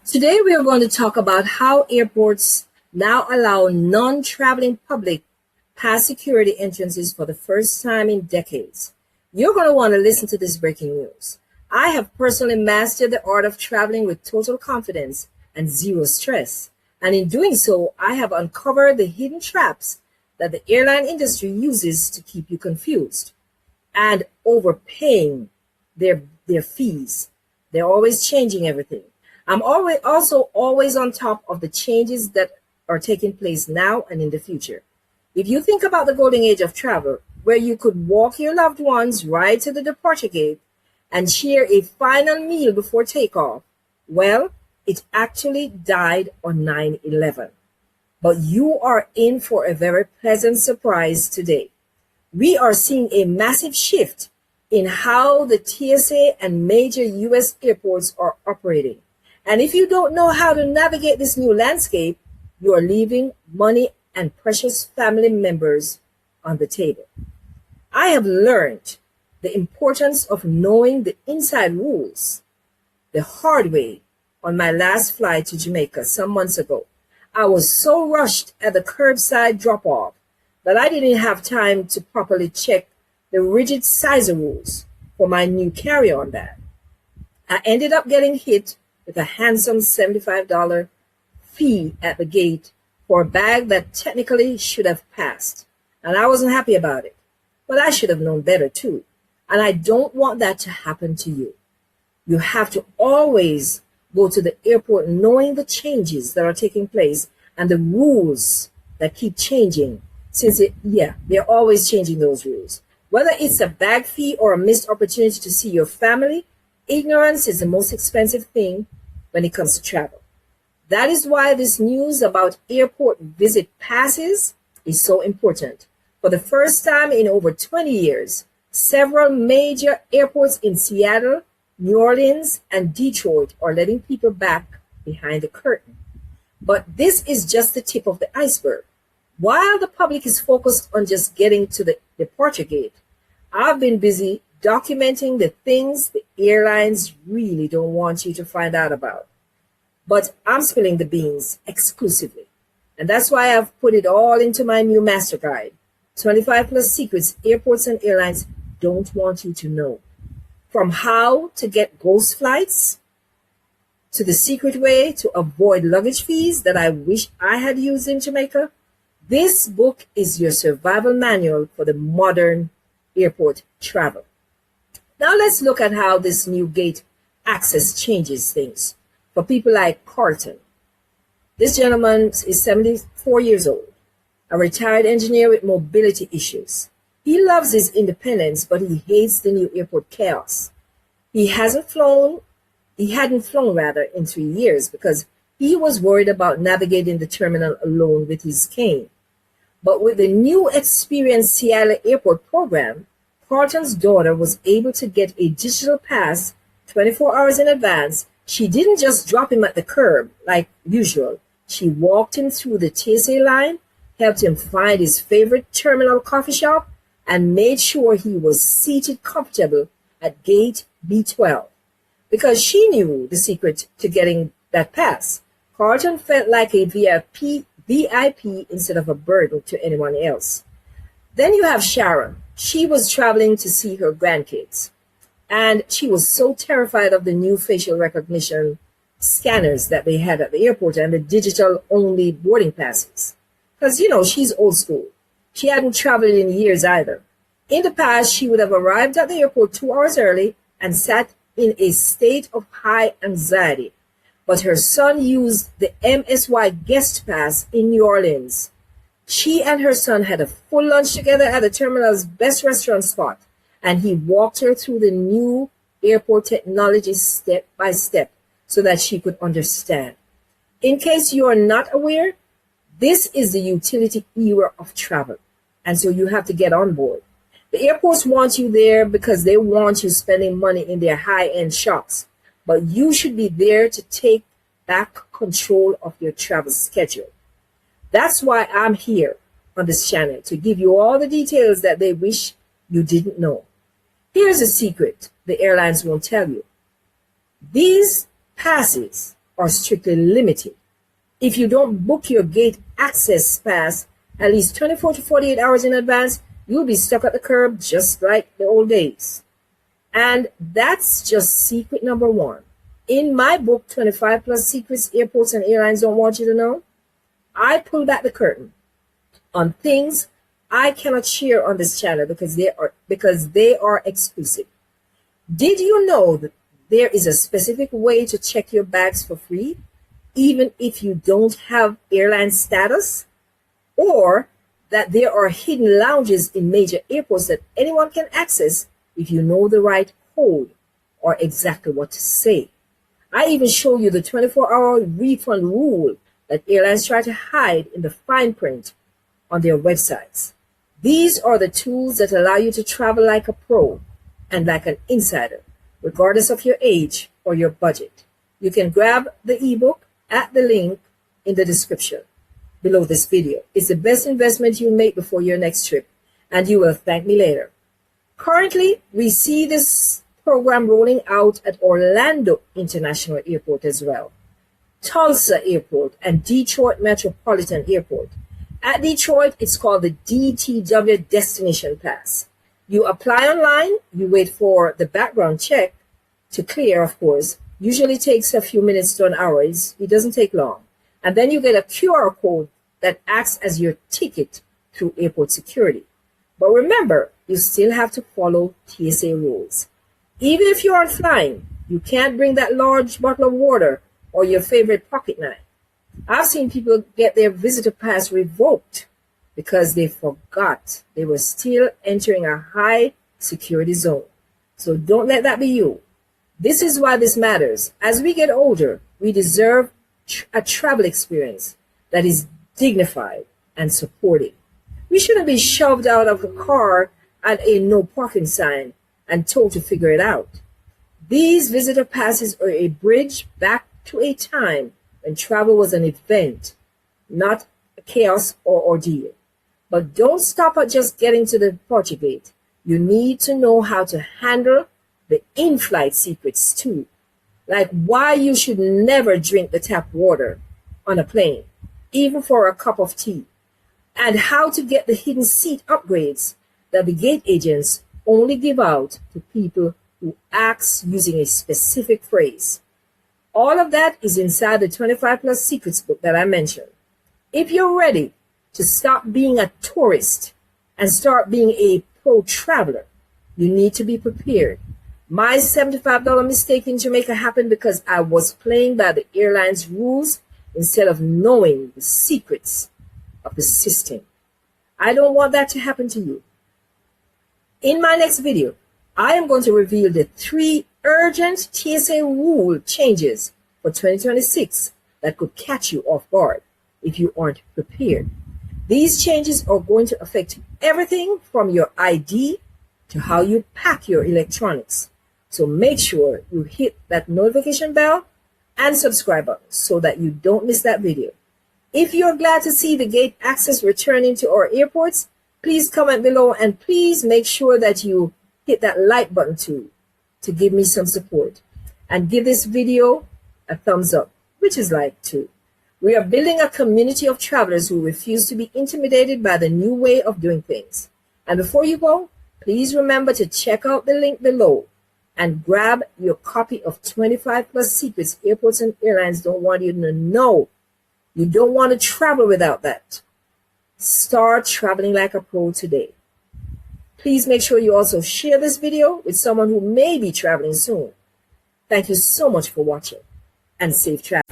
Today we are going to talk about how airports now allow non-traveling public past security entrances for the first time in decades. You're going to want to listen to this breaking news. I have personally mastered the art of traveling with total confidence and zero stress. And in doing so, I have uncovered the hidden traps that the airline industry uses to keep you confused and overpaying their fees. They're always changing everything. I'm always on top of the changes that are taking place now and in the future. If you think about the golden age of travel, where you could walk your loved ones right to the departure gate and share a final meal before takeoff, well, it actually died on 9/11. But you are in for a very pleasant surprise today. We are seeing a massive shift in how the TSA and major US airports are operating. And if you don't know how to navigate this new landscape, you are leaving money and precious family members on the table. I have learned the importance of knowing the inside rules the hard way on my last flight to Jamaica some months ago. I was so rushed at the curbside drop off that I didn't have time to properly check the rigid size rules for my new carry on bag. I ended up getting hit with a handsome $75 fee at the gate for a bag that technically should have passed. And I wasn't happy about it. But I should have known better too. And I don't want that to happen to you. You have to always go to the airport knowing the changes that are taking place and the rules that keep changing. They're always changing those rules. Whether it's a bag fee or a missed opportunity to see your family, ignorance is the most expensive thing when it comes to travel. That is why this news about airport visit passes is so important. For the first time in over 20 years, several major airports in Seattle, New Orleans, and Detroit are letting people back behind the curtain. But this is just the tip of the iceberg. While the public is focused on just getting to the departure gate, I've been busy documenting the things the airlines really don't want you to find out about. But I'm spilling the beans exclusively. And that's why I've put it all into my new master guide, 25 plus secrets airports and airlines don't want you to know. From how to get ghost flights to the secret way to avoid luggage fees that I wish I had used in Jamaica, this book is your survival manual for the modern airport travel. Now let's look at how this new gate access changes things for people like Carlton. This gentleman is 74 years old, a retired engineer with mobility issues. He loves his independence, but he hates the new airport chaos. He hadn't flown rather in 3 years because he was worried about navigating the terminal alone with his cane. But with the new Experience Seattle Airport program, Carlton's daughter was able to get a digital pass 24 hours in advance. She didn't just drop him at the curb like usual. She walked him through the TSA line, helped him find his favorite terminal coffee shop, and made sure he was seated comfortable at gate B12. Because she knew the secret to getting that pass, Carlton felt like a VIP instead of a burden to anyone else. Then you have Sharon. She was traveling to see her grandkids, and she was so terrified of the new facial recognition scanners that they had at the airport and the digital-only boarding passes. Because, she's old school. She hadn't traveled in years either. In the past, she would have arrived at the airport 2 hours early and sat in a state of high anxiety. But her son used the MSY guest pass in New Orleans. She and her son had a full lunch together at the terminal's best restaurant spot, and he walked her through the new airport technology step by step so that she could understand. In case you are not aware, this is the utility era of travel, and so you have to get on board. The airports want you there because they want you spending money in their high-end shops, but you should be there to take back control of your travel schedule. That's why I'm here on this channel, to give you all the details that they wish you didn't know. Here's a secret the airlines won't tell you. These passes are strictly limited. If you don't book your gate access pass at least 24 to 48 hours in advance, you'll be stuck at the curb just like the old days. And that's just secret number one. In my book, 25 Plus Secrets Airports and Airlines Don't Want You to Know, I pull back the curtain on things I cannot share on this channel because they are exclusive. Did you know that there is a specific way to check your bags for free, even if you don't have airline status? Or that there are hidden lounges in major airports that anyone can access if you know the right code or exactly what to say. I even show you the 24-hour refund rule that airlines try to hide in the fine print on their websites. These are the tools that allow you to travel like a pro and like an insider, regardless of your age or your budget. You can grab the ebook at the link in the description below this video. It's the best investment you make before your next trip, and you will thank me later. Currently, we see this program rolling out at Orlando International Airport as well, Tulsa Airport, and Detroit Metropolitan Airport. At Detroit, it's called the DTW Destination Pass. You apply online, you wait for the background check to clear, of course. Usually takes a few minutes to an hour. It doesn't take long. And then you get a QR code that acts as your ticket through airport security. But remember, you still have to follow TSA rules. Even if you aren't flying, you can't bring that large bottle of water or your favorite pocket knife. I've seen people get their visitor pass revoked because they forgot they were still entering a high security zone. So don't let that be you. This is why this matters. As we get older, we deserve a travel experience that is dignified and supportive. We shouldn't be shoved out of the car at a no parking sign and told to figure it out. These visitor passes are a bridge back to a time when travel was an event, not a chaos or ordeal. But don't stop at just getting to the departure gate. You need to know how to handle the in-flight secrets too, like why you should never drink the tap water on a plane, even for a cup of tea, and how to get the hidden seat upgrades that the gate agents only give out to people who ask using a specific phrase. All of that is inside the 25 Plus Secrets book that I mentioned. If you're ready to stop being a tourist and start being a pro traveler, you need to be prepared. My $75 mistake in Jamaica happened because I was playing by the airline's rules instead of knowing the secrets of the system. I don't want that to happen to you. In my next video, I am going to reveal the 3 urgent TSA rule changes for 2026 that could catch you off guard if you aren't prepared. These changes are going to affect everything from your ID to how you pack your electronics. So make sure you hit that notification bell and subscribe button so that you don't miss that video. If you're glad to see the gate access returning to our airports, please comment below and please make sure that you hit that like button too to give me some support. And give this video a thumbs up, which is like too. We are building a community of travelers who refuse to be intimidated by the new way of doing things. And before you go, please remember to check out the link below and grab your copy of 25 Plus Secrets Airports and Airlines Don't Want You to Know. You don't want to travel without that. Start traveling like a pro today. Please make sure you also share this video with someone who may be traveling soon. Thank you so much for watching and safe travel.